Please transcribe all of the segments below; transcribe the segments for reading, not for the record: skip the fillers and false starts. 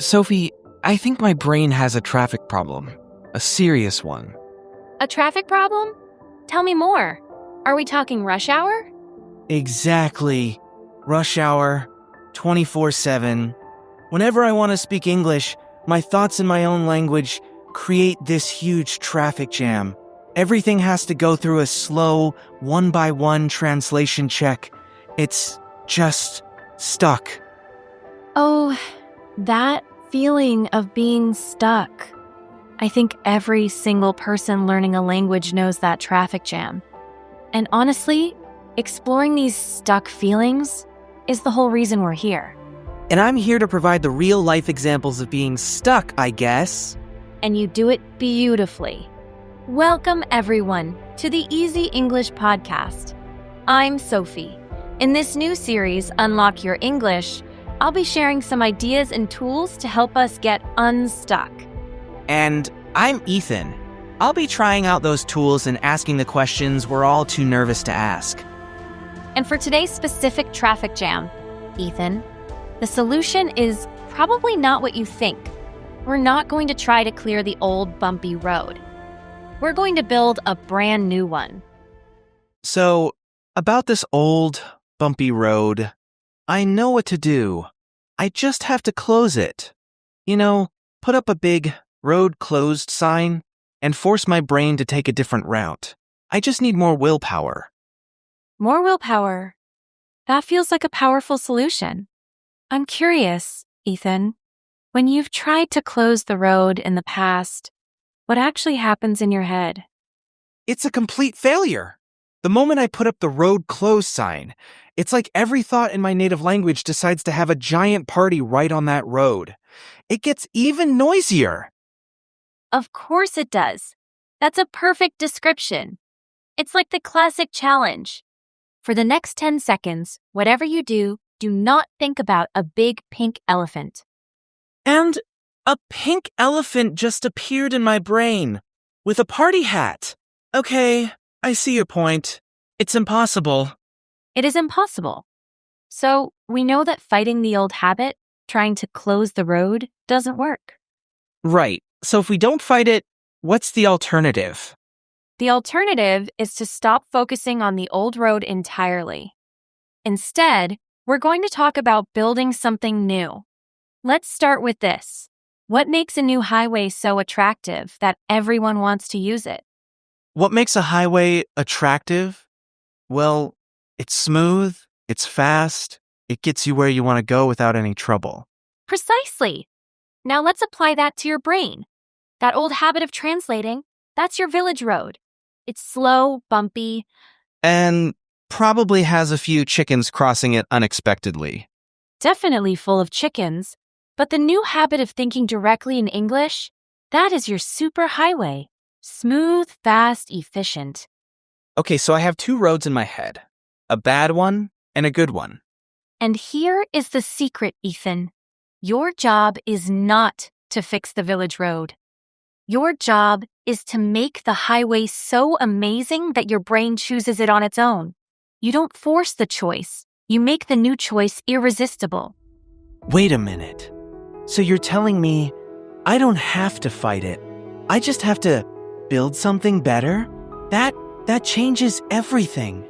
Sophie, I think my brain has a traffic problem. A serious one. A traffic problem? Tell me more. Are we talking rush hour? Exactly. Rush hour, 24/7. Whenever I want to speak English, my thoughts in my own language create this huge traffic jam. Everything has to go through a slow, one-by-one translation check. It's just stuck. Oh, that feeling of being stuck. I think every single person learning a language knows that traffic jam. And honestly, exploring these stuck feelings is the whole reason we're here. And I'm here to provide the real-life examples of being stuck, I guess. And you do it beautifully. Welcome, everyone, to the Easy English Podcast. I'm Sophie. In this new series, Unlock Your English, I'll be sharing some ideas and tools to help us get unstuck. And I'm Ethan. I'll be trying out those tools and asking the questions we're all too nervous to ask. And for today's specific traffic jam, Ethan, the solution is probably not what you think. We're not going to try to clear the old bumpy road. We're going to build a brand new one. So, about this old, bumpy road, I know what to do. I just have to close it. Put up a big road closed sign and force my brain to take a different route. I just need more willpower. More willpower. That feels like a powerful solution. I'm curious, Ethan, when you've tried to close the road in the past, what actually happens in your head? It's a complete failure. The moment I put up the road closed sign, it's like every thought in my native language decides to have a giant party right on that road. It gets even noisier. Of course it does. That's a perfect description. It's like the classic challenge. For the next 10 seconds, whatever you do not think about a big pink elephant. And a pink elephant just appeared in my brain with a party hat. Okay, I see your point. It's impossible. It is impossible. So we know that fighting the old habit, trying to close the road, doesn't work. Right. So if we don't fight it, what's the alternative? The alternative is to stop focusing on the old road entirely. Instead, we're going to talk about building something new. Let's start with this. What makes a new highway so attractive that everyone wants to use it? What makes a highway attractive? Well, it's smooth, it's fast, it gets you where you want to go without any trouble. Precisely. Now let's apply that to your brain. That old habit of translating, that's your village road. It's slow, bumpy, and probably has a few chickens crossing it unexpectedly. Definitely full of chickens. But the new habit of thinking directly in English, that is your super highway. Smooth, fast, efficient. Okay, so I have two roads in my head. A bad one and a good one. And here is the secret, Ethan. Your job is not to fix the village road. Your job is to make the highway so amazing that your brain chooses it on its own. You don't force the choice. You make the new choice irresistible. Wait a minute. So you're telling me I don't have to fight it. I just have to build something better? That changes everything.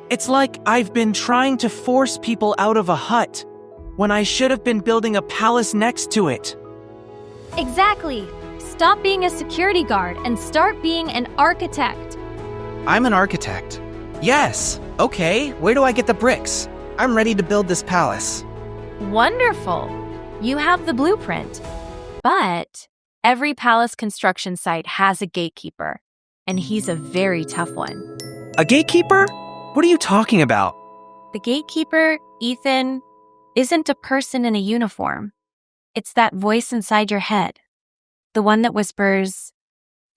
It's like I've been trying to force people out of a hut when I should have been building a palace next to it. Exactly. Stop being a security guard and start being an architect. I'm an architect. Yes. Okay, where do I get the bricks? I'm ready to build this palace. Wonderful. You have the blueprint. But every palace construction site has a gatekeeper, and he's a very tough one. A gatekeeper? What are you talking about? The gatekeeper, Ethan, isn't a person in a uniform. It's that voice inside your head. The one that whispers,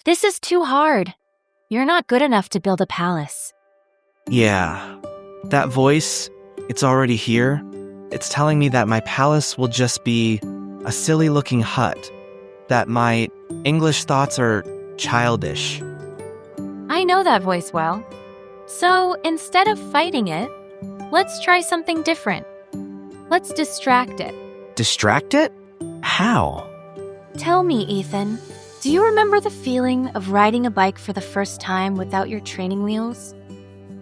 "This is too hard. You're not good enough to build a palace." Yeah, that voice, it's already here. It's telling me that my palace will just be a silly-looking hut, that my English thoughts are childish. I know that voice well. So instead of fighting it, let's try something different. Let's distract it. Distract it? How? Tell me, Ethan, do you remember the feeling of riding a bike for the first time without your training wheels?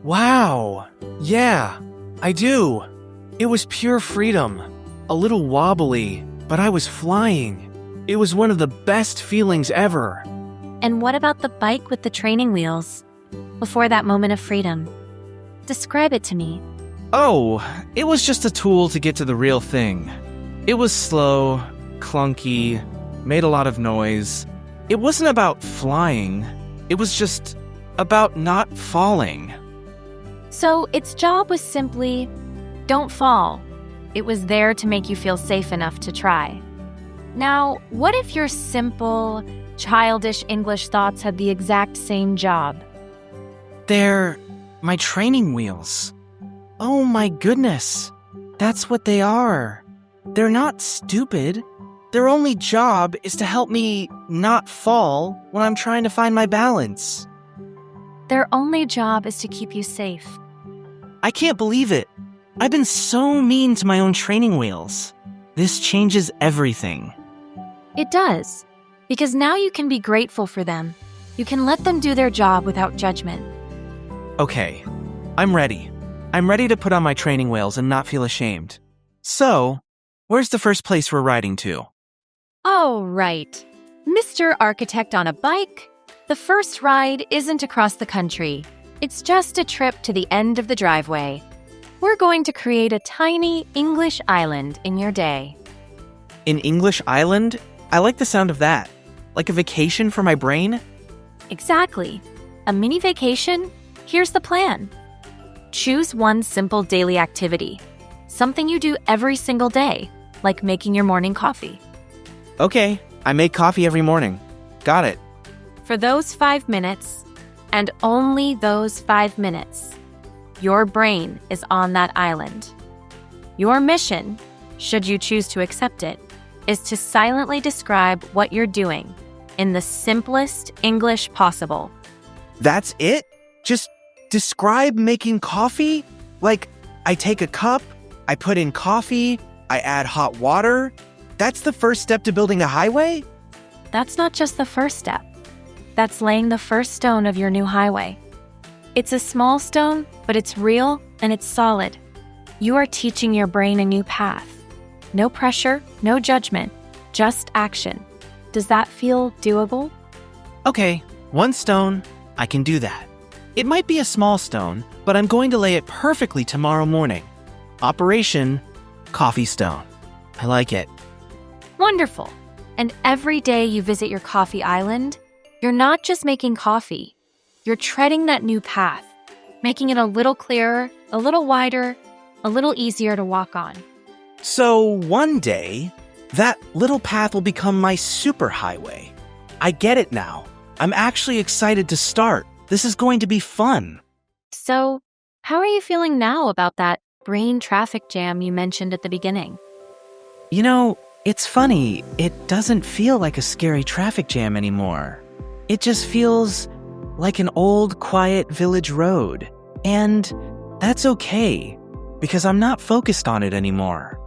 Wow. Yeah, I do. It was pure freedom. A little wobbly, but I was flying. It was one of the best feelings ever. And what about the bike with the training wheels? Before that moment of freedom, describe it to me. Oh, it was just a tool to get to the real thing. It was slow, clunky, made a lot of noise. It wasn't about flying. It was just about not falling. So its job was simply, don't fall. It was there to make you feel safe enough to try. Now, what if your simple, childish English thoughts had the exact same job? They're my training wheels. Oh my goodness. That's what they are. They're not stupid. Their only job is to help me not fall when I'm trying to find my balance. Their only job is to keep you safe. I can't believe it. I've been so mean to my own training wheels. This changes everything. It does, because now you can be grateful for them. You can let them do their job without judgment. Okay, I'm ready. I'm ready to put on my training wheels and not feel ashamed. So, where's the first place we're riding to? Oh, right. Mr. Architect on a bike? The first ride isn't across the country. It's just a trip to the end of the driveway. We're going to create a tiny English island in your day. An English island? I like the sound of that. Like a vacation for my brain? Exactly. A mini vacation? Here's the plan. Choose one simple daily activity. Something you do every single day, like making your morning coffee. Okay, I make coffee every morning. Got it. For those 5 minutes, and only those 5 minutes, your brain is on that island. Your mission, should you choose to accept it, is to silently describe what you're doing in the simplest English possible. That's it? Just describe making coffee? Like, I take a cup, I put in coffee, I add hot water? That's the first step to building a highway? That's not just the first step. That's laying the first stone of your new highway. It's a small stone, but it's real and it's solid. You are teaching your brain a new path. No pressure, no judgment, just action. Does that feel doable? Okay, one stone, I can do that. It might be a small stone, but I'm going to lay it perfectly tomorrow morning. Operation Coffee Stone. I like it. Wonderful. And every day you visit your coffee island, you're not just making coffee. You're treading that new path, making it a little clearer, a little wider, a little easier to walk on. So one day, that little path will become my superhighway. I get it now. I'm actually excited to start. This is going to be fun. So, how are you feeling now about that brain traffic jam you mentioned at the beginning? You know, it's funny. It doesn't feel like a scary traffic jam anymore. It just feels like an old, quiet village road. And that's okay, because I'm not focused on it anymore.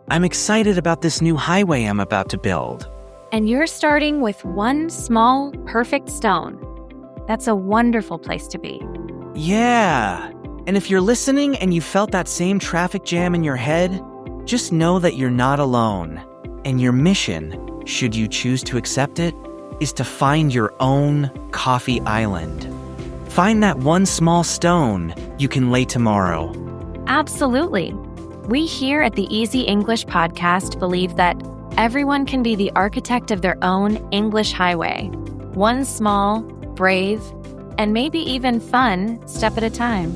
I'm excited about this new highway I'm about to build. And you're starting with one small, perfect stone. That's a wonderful place to be. Yeah. And if you're listening and you felt that same traffic jam in your head, just know that you're not alone. And your mission, should you choose to accept it, is to find your own coffee island. Find that one small stone you can lay tomorrow. Absolutely. We here at the Easy English Podcast believe that everyone can be the architect of their own English highway. One small, brave, and maybe even fun step at a time.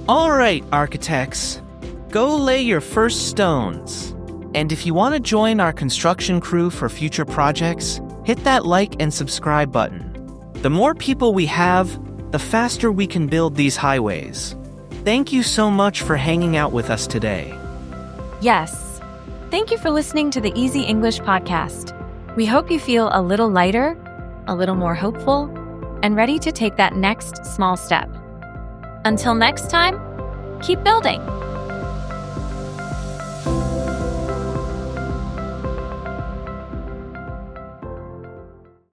All right, architects. Go lay your first stones. And if you want to join our construction crew for future projects, hit that like and subscribe button. The more people we have, the faster we can build these highways. Thank you so much for hanging out with us today. Yes. Thank you for listening to the Easy English Podcast. We hope you feel a little lighter, a little more hopeful, and ready to take that next small step. Until next time, keep building.